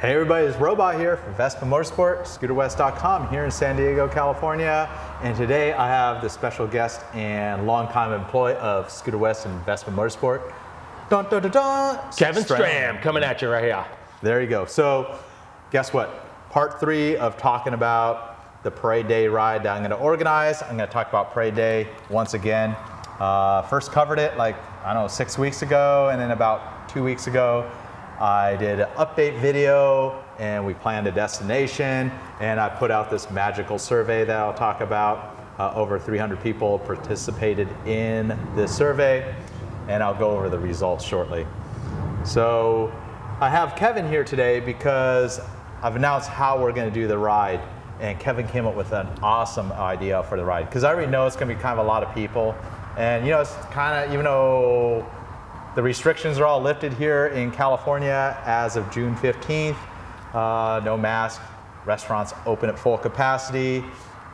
Hey everybody, it's Robot here from Vespa Motorsport, scooterwest.com here in San Diego, California. And today I have the special guest and longtime employee of Scooter West and Vespa Motorsport. Dun, dun, dun, dun, Kevin Stram coming at you right here. There you go. So guess what? Part 3 of talking about the Parade Day ride that I'm going to organize. I'm going to talk about Parade Day once again. First covered it like, I don't know, 6 weeks ago, and then about 2 weeks ago, I did an update video and we planned a destination, and I put out this magical survey that I'll talk about. Over 300 people participated in this survey, and I'll go over the results shortly. So I have Kevin here today because I've announced how we're going to do the ride, and Kevin came up with an awesome idea for the ride because I already know it's going to be kind of a lot of people, and you know, it's kind of, even though the restrictions are all lifted here in California as of June 15th. No mask, restaurants open at full capacity,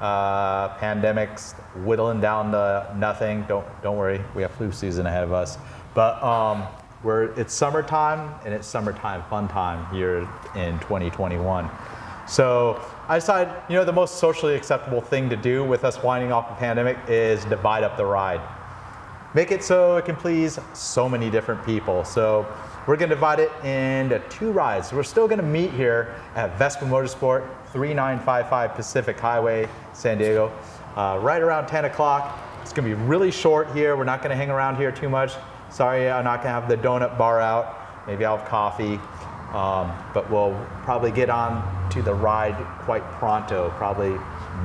pandemic's whittling down to nothing. Don't worry, we have flu season ahead of us. But it's summertime, and it's summertime fun time here in 2021. So I decided, you know, the most socially acceptable thing to do with us winding off the pandemic is divide up the ride. Make it so it can please so many different people. So we're gonna divide it into 2 rides. We're still gonna meet here at Vespa Motorsport, 3955 Pacific Highway, San Diego, right around 10 o'clock. It's gonna be really short here. We're not gonna hang around here too much. Sorry, I'm not gonna have the donut bar out. Maybe I'll have coffee, but we'll probably get on to the ride quite pronto, probably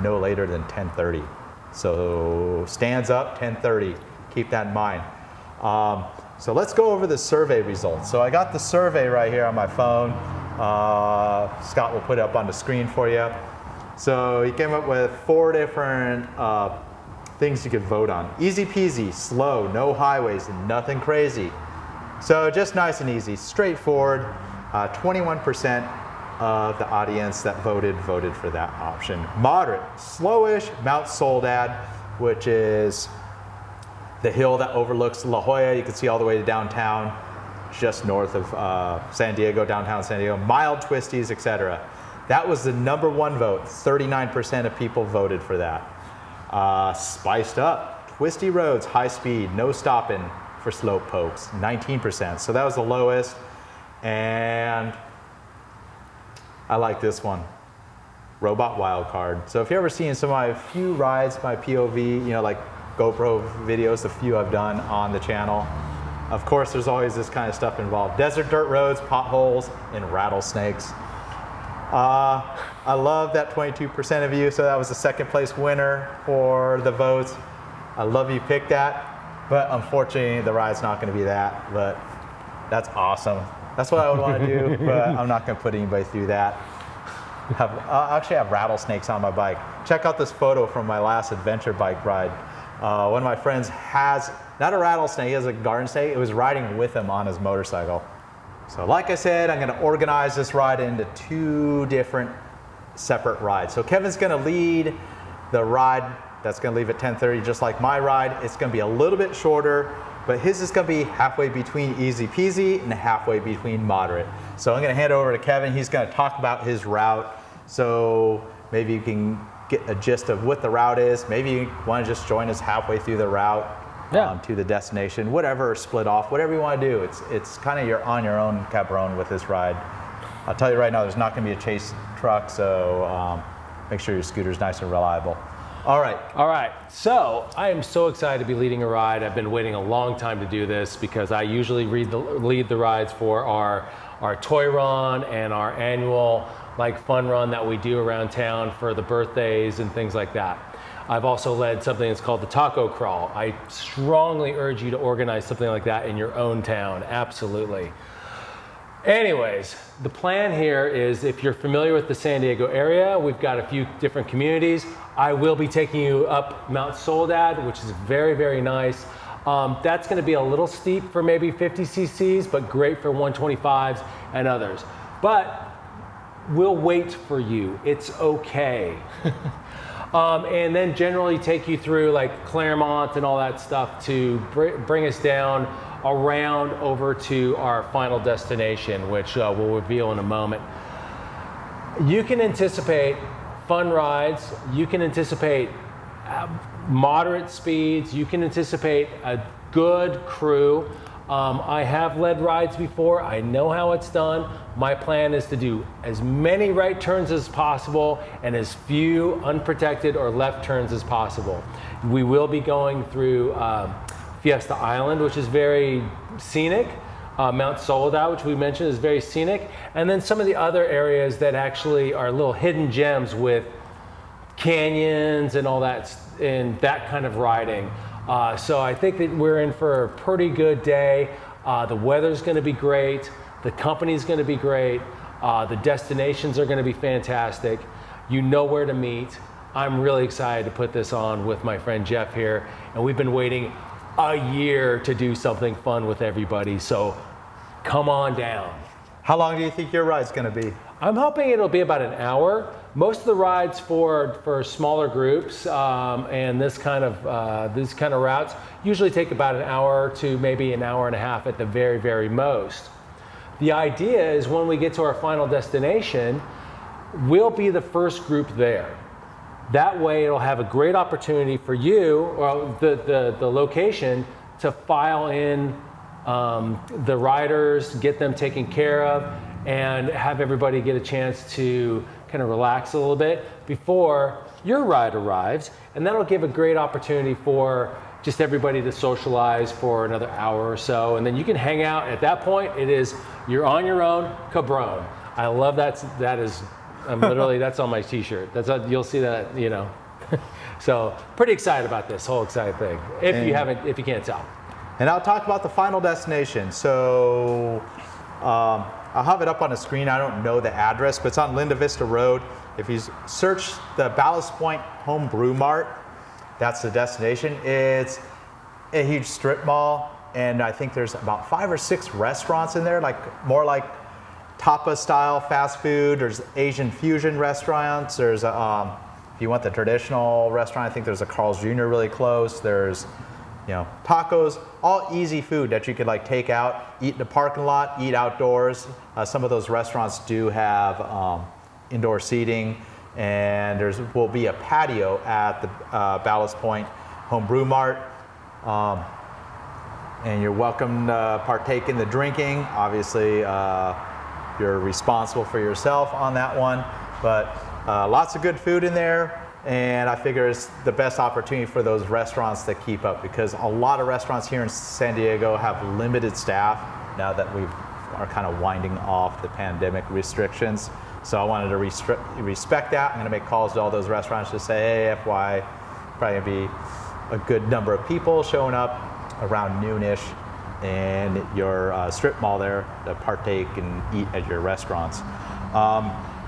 no later than 10:30. So stands up, 10:30. Keep that in mind. So let's go over the survey results. So I got the survey right here on my phone. Scott will put it up on the screen for you. So he came up with 4 different things you could vote on. Easy peasy, slow, no highways, and nothing crazy. So just nice and easy, straightforward. 21% of the audience that voted for that option. Moderate, slowish, Mount Soledad, which is the hill that overlooks La Jolla. You can see all the way to downtown, just north of San Diego, downtown San Diego. Mild twisties, etc. That was the #1 vote. 39% of people voted for that. Spiced up, twisty roads, high speed, no stopping for slope pokes, 19%. So that was the lowest. And I like this one, robot wildcard. So if you're ever seeing some of my few rides, my POV, you know, like GoPro videos, the few I've done on the channel. Of course, there's always this kind of stuff involved. Desert dirt roads, potholes, and rattlesnakes. I love that 22% of you, so that was the 2nd place winner for the votes. I love you picked that, but unfortunately the ride's not gonna be that, but that's awesome. That's what I would wanna do, but I'm not gonna put anybody through that. I actually have rattlesnakes on my bike. Check out this photo from my last adventure bike ride. One of my friends has, not a rattlesnake, he has a garden snake. It was riding with him on his motorcycle. So like I said, I'm gonna organize this ride into 2 different separate rides. So Kevin's gonna lead the ride that's gonna leave at 10:30, just like my ride. It's gonna be a little bit shorter, but his is gonna be halfway between easy peasy and halfway between moderate. So I'm gonna hand it over to Kevin. He's gonna talk about his route. So maybe you can get a gist of what the route is. Maybe you want to just join us halfway through the route to the destination, whatever, or split off, whatever you want to do. It's kind of you're on your own cabron with this ride. I'll tell you right now, there's not going to be a chase truck, so make sure your scooter's nice and reliable. All right. So I am so excited to be leading a ride. I've been waiting a long time to do this because I usually lead the rides for our toy run and our annual fun run that we do around town for the birthdays and things like that. I've also led something that's called the Taco Crawl. I strongly urge you to organize something like that in your own town, absolutely. Anyways, the plan here is, if you're familiar with the San Diego area, we've got a few different communities. I will be taking you up Mount Soledad, which is very, very nice. That's gonna be a little steep for maybe 50 cc's, but great for 125s and others. But we'll wait for you, it's okay. And then generally take you through like Claremont and all that stuff to bring us down around over to our final destination, which we'll reveal in a moment. You can anticipate fun rides. You can anticipate moderate speeds. You can anticipate a good crew. I have led rides before. I know how it's done. My plan is to do as many right turns as possible and as few unprotected or left turns as possible. We will be going through Fiesta Island, which is very scenic. Mount Soledad, which we mentioned, is very scenic. And then some of the other areas that actually are little hidden gems with canyons and all that, and that kind of riding. So I think that we're in for a pretty good day. The weather's going to be great. The company's going to be great. The destinations are going to be fantastic. You know where to meet. I'm really excited to put this on with my friend Jeff here. And we've been waiting a year to do something fun with everybody. So come on down. How long do you think your ride's going to be? I'm hoping it'll be about an hour. Most of the rides for smaller groups and these kind of routes usually take about an hour to maybe an hour and a half at the very, very most. The idea is when we get to our final destination, we'll be the first group there. That way it'll have a great opportunity for you, or the location, to file in the riders, get them taken care of, and have everybody get a chance to kind of relax a little bit before your ride arrives. And that'll give a great opportunity for just everybody to socialize for another hour or so. And then you can hang out. At that point, you're on your own, cabron. I love that. I'm literally, that's on my t-shirt. You'll see that, you know. So pretty excited about this whole excited thing, if you can't tell. And I'll talk about the final destination. So I'll have it up on the screen. I don't know the address, but it's on Linda Vista Road. If you search the Ballast Point Home Brew Mart, that's the destination. It's a huge strip mall, and I think there's about 5 or 6 restaurants in there, more like tapas style fast food. There's Asian fusion restaurants. There's if you want the traditional restaurant, I think there's a Carl's Jr. really close. There's tacos, all easy food that you could take out, eat in the parking lot, eat outdoors. Some of those restaurants do have indoor seating, and will be a patio at the Ballast Point Home Brew Mart. And you're welcome to partake in the drinking. Obviously, you're responsible for yourself on that one, but lots of good food in there. And I figure it's the best opportunity for those restaurants to keep up, because a lot of restaurants here in San Diego have limited staff now that we are kind of winding off the pandemic restrictions. So I wanted to respect that. I'm going to make calls to all those restaurants to say, hey, FY, probably going to be a good number of people showing up around noonish in your strip mall there to partake and eat at your restaurants.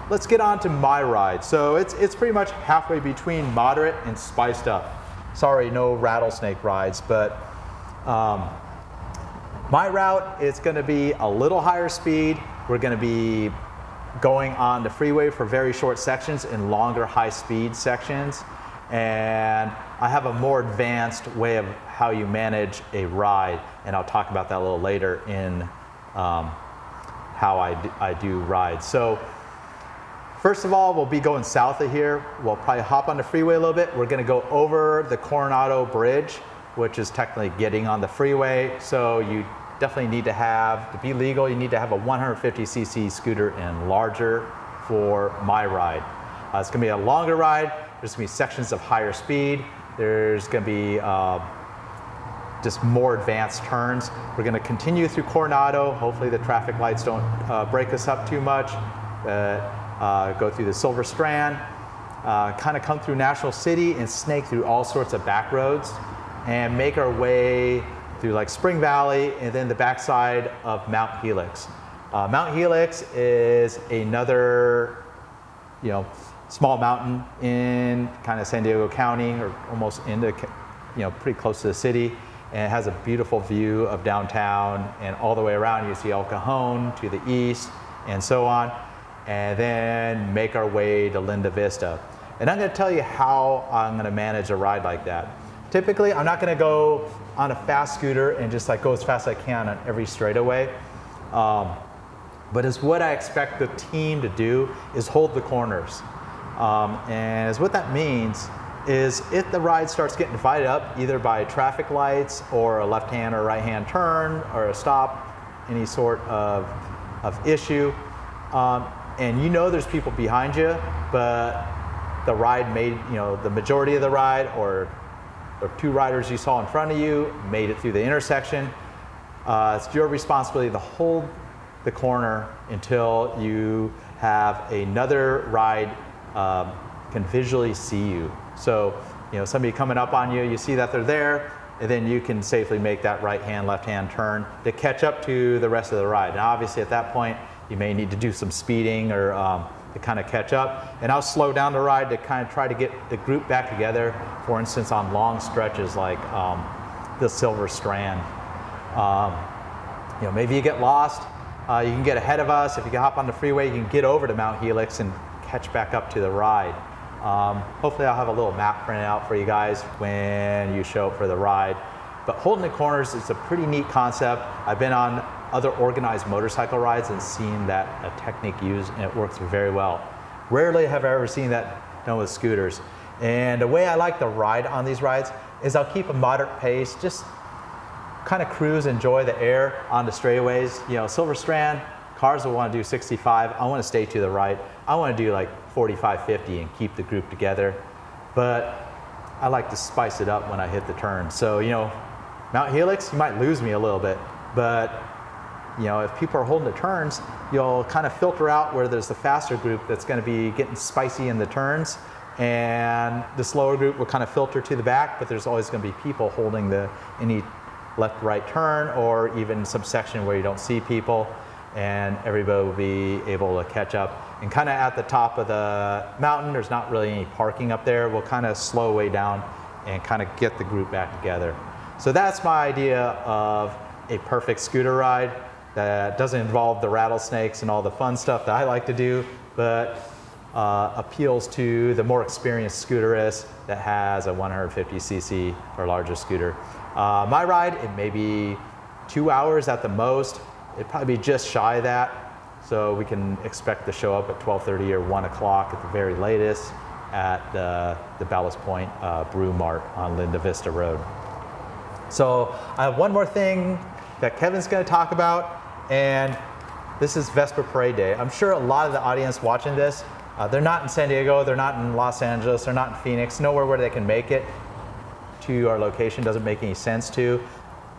Let's get on to my ride. So it's pretty much halfway between moderate and spiced up. Sorry, no rattlesnake rides, but my route is going to be a little higher speed. We're going to be going on the freeway for very short sections and longer high-speed sections. And I have a more advanced way of how you manage a ride, and I'll talk about that a little later in how I do rides. So first of all, we'll be going south of here. We'll probably hop on the freeway a little bit. We're going to go over the Coronado Bridge, which is technically getting on the freeway. So you definitely need to be legal, you need to have a 150cc scooter and larger for my ride. It's going to be a longer ride. There's going to be sections of higher speed. There's going to be just more advanced turns. We're going to continue through Coronado. Hopefully the traffic lights don't break us up too much. Go through the Silver Strand, kind of come through National City and snake through all sorts of back roads and make our way through Spring Valley and then the backside of Mount Helix. Mount Helix is another, small mountain in kind of San Diego County, or almost into, pretty close to the city. And it has a beautiful view of downtown, and all the way around you see El Cajon to the east and so on. And then make our way to Linda Vista. And I'm going to tell you how I'm going to manage a ride like that. Typically, I'm not going to go on a fast scooter and just go as fast as I can on every straightaway. but is what I expect the team to do is hold the corners. And is what that means is if the ride starts getting divided up either by traffic lights or a left-hand or right-hand turn or a stop, any sort of issue, and you know there's people behind you, but the ride made, the majority of the ride or two riders you saw in front of you made it through the intersection, it's your responsibility to hold the corner until you have another ride can visually see you. So, somebody coming up on you, you see that they're there, and then you can safely make that right-hand, left-hand turn to catch up to the rest of the ride. Now, obviously, at that point, you may need to do some speeding or to kind of catch up. And I'll slow down the ride to kind of try to get the group back together, for instance, on long stretches like the Silver Strand. Maybe you get lost. You can get ahead of us. If you can hop on the freeway, you can get over to Mount Helix and catch back up to the ride. Hopefully I'll have a little map printed out for you guys when you show up for the ride. But holding the corners is a pretty neat concept. I've been on other organized motorcycle rides and seen that a technique used, and it works very well. Rarely have I ever seen that done with scooters. And the way I like to ride on these rides is I'll keep a moderate pace, just kind of cruise, enjoy the air on the straightaways. Silver Strand, cars will want to do 65. I want to stay to the right. I want to do like 45, 50 and keep the group together. But I like to spice it up when I hit the turn. So, Mount Helix, you might lose me a little bit, but if people are holding the turns, you'll kind of filter out where there's the faster group that's going to be getting spicy in the turns, and the slower group will kind of filter to the back, but there's always going to be people holding any left-right turn or even some section where you don't see people, and everybody will be able to catch up. And kind of at the top of the mountain, there's not really any parking up there. We'll kind of slow way down and kind of get the group back together. So that's my idea of a perfect scooter ride that doesn't involve the rattlesnakes and all the fun stuff that I like to do, but appeals to the more experienced scooterist that has a 150cc or larger scooter. My ride, it may be 2 hours at the most. It'd probably be just shy of that. So we can expect to show up at 12:30 or 1 o'clock at the very latest at the Ballast Point Brew Mart on Linda Vista Road. So I have one more thing that Kevin's going to talk about, and this is Vespa Parade Day. I'm sure a lot of the audience watching this, they're not in San Diego, they're not in Los Angeles, they're not in Phoenix, nowhere where they can make it to our location doesn't make any sense to.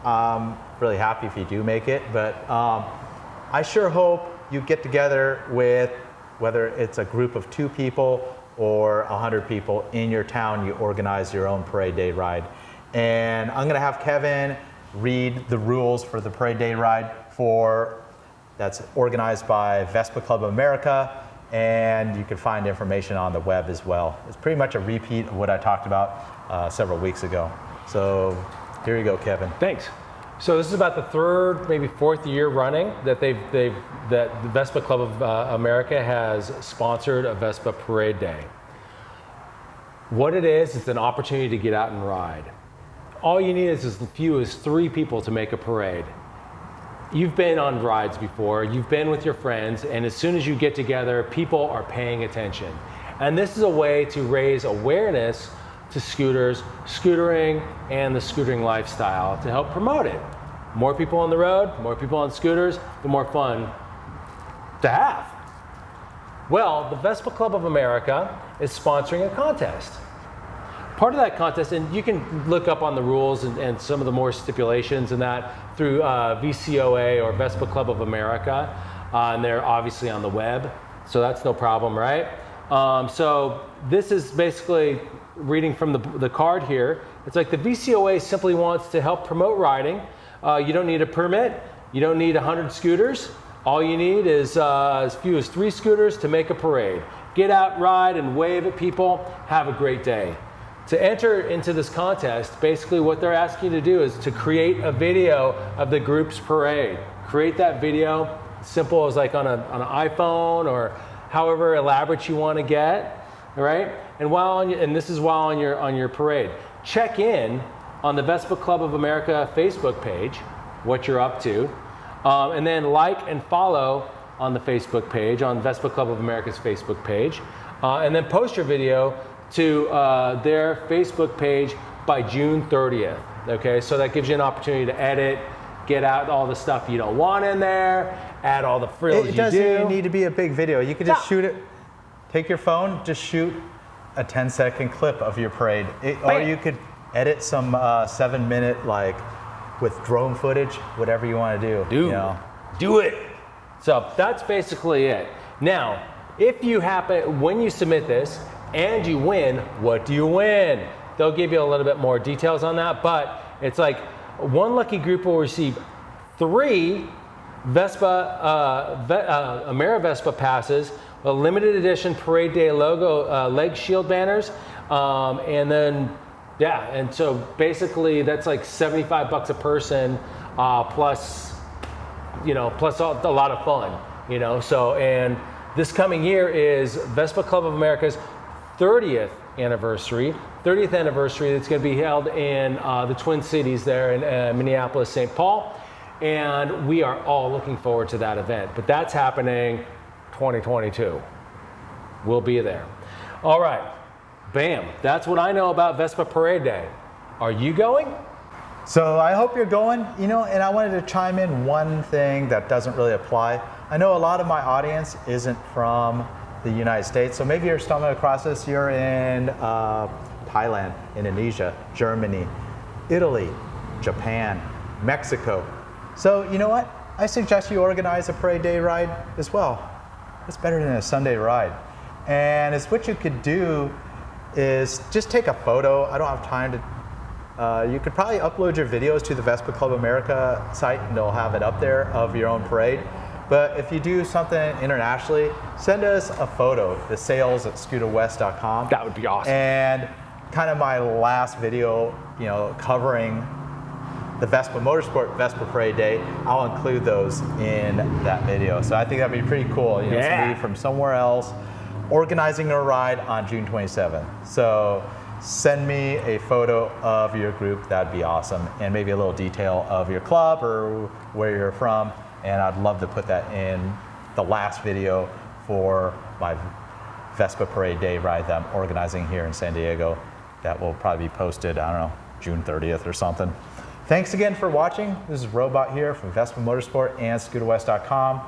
I'm really happy if you do make it, but I sure hope you get together with, whether it's a group of 2 people or 100 people in your town, you organize your own Parade Day ride. And I'm gonna have Kevin read the rules for the Parade Day ride that's organized by Vespa Club of America, and you can find information on the web as well. It's pretty much a repeat of what I talked about several weeks ago. So here you go, Kevin. Thanks. So this is about the 3rd, maybe 4th year running that that the Vespa Club of America has sponsored a Vespa Parade Day. What it is, it's an opportunity to get out and ride. All you need is as few as 3 people to make a parade. You've been on rides before, you've been with your friends, and as soon as you get together, people are paying attention. And this is a way to raise awareness to scooters, scootering, and the scootering lifestyle to help promote it. More people on the road, more people on scooters, the more fun to have. Well, the Vespa Club of America is sponsoring a contest. Part of that contest, and you can look up on the rules and some of the more stipulations and that through VCOA or Vespa Club of America, and they're obviously on the web, so that's no problem, right? So this is basically reading from the card here. It's like the VCOA simply wants to help promote riding. You don't need a permit. You don't need 100 scooters. All you need is as few as 3 scooters to make a parade. Get out, ride, and wave at people. Have a great day. To enter into this contest, basically what they're asking you to do is to create a video of the group's parade. Create that video, simple as like on an iPhone or however elaborate you want to get, right? And this is while on your parade. Check in on the Vespa Club of America Facebook page, what you're up to, and then like and follow on the Facebook page, on Vespa Club of America's Facebook page, and then post your video to their Facebook page by June 30th. Okay, so that gives you an opportunity to edit, get out all the stuff you don't want in there, add all the frills you do. It doesn't even need to be a big video. You could just shoot it, take your phone, just shoot a 10-second clip of your parade. Or you could edit some 7-minute, like, with drone footage, whatever you want to do. Dude, you know? do it. So that's basically it. Now, if you happen, when you submit this and you win, what do you win? They'll give you a little bit more details on that, but it's like one lucky group will receive 3 Vespa, AmeriVespa passes, a limited edition Parade Day logo leg shield banners, and then, yeah, and so basically that's like $75 a person, plus, you know, plus a lot of fun, you know. So, and this coming year is Vespa Club of America's 30th anniversary that's going to be held in the Twin Cities there in Minneapolis, St. Paul, and we are all looking forward to that event. But that's happening 2022. We'll be there. All right, bam. That's what I know about Vespa Parade Day. Are you going? So I hope you're going, you know, and I wanted to chime in one thing that doesn't really apply. I know a lot of my audience isn't from the United States, so maybe you're stumbling across this. You're in Thailand, Indonesia, Germany, Italy, Japan, Mexico. So you know what? I suggest you organize a Parade Day ride as well. It's better than a Sunday ride. And it's what you could do is just take a photo. I don't have time to, you could probably upload your videos to the Vespa Club America site and they'll have it up there of your own parade. But if you do something internationally, send us a photo to sales@scooterwest.com. That would be awesome. And kind of my last video, you know, covering the Vespa Motorsport Vespa Parade Day, I'll include those in that video. So I think that'd be pretty cool. You know, somebody from somewhere else organizing a ride on June 27th. So send me a photo of your group, that'd be awesome. And maybe a little detail of your club or where you're from. And I'd love to put that in the last video for my Vespa Parade Day ride that I'm organizing here in San Diego. That will probably be posted, I don't know, June 30th or something. Thanks again for watching. This is Robot here from Vespa Motorsport and ScooterWest.com.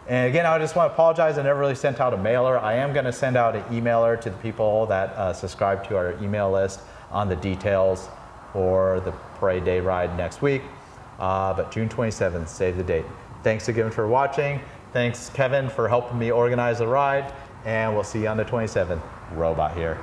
And again, I just want to apologize, I never really sent out a mailer. I am going to send out an emailer to the people that subscribe to our email list on the details for the Parade Day ride next week. But June 27th, save the date. Thanks again for watching. Thanks, Kevin, for helping me organize the ride. And we'll see you on the 27th. Robot here.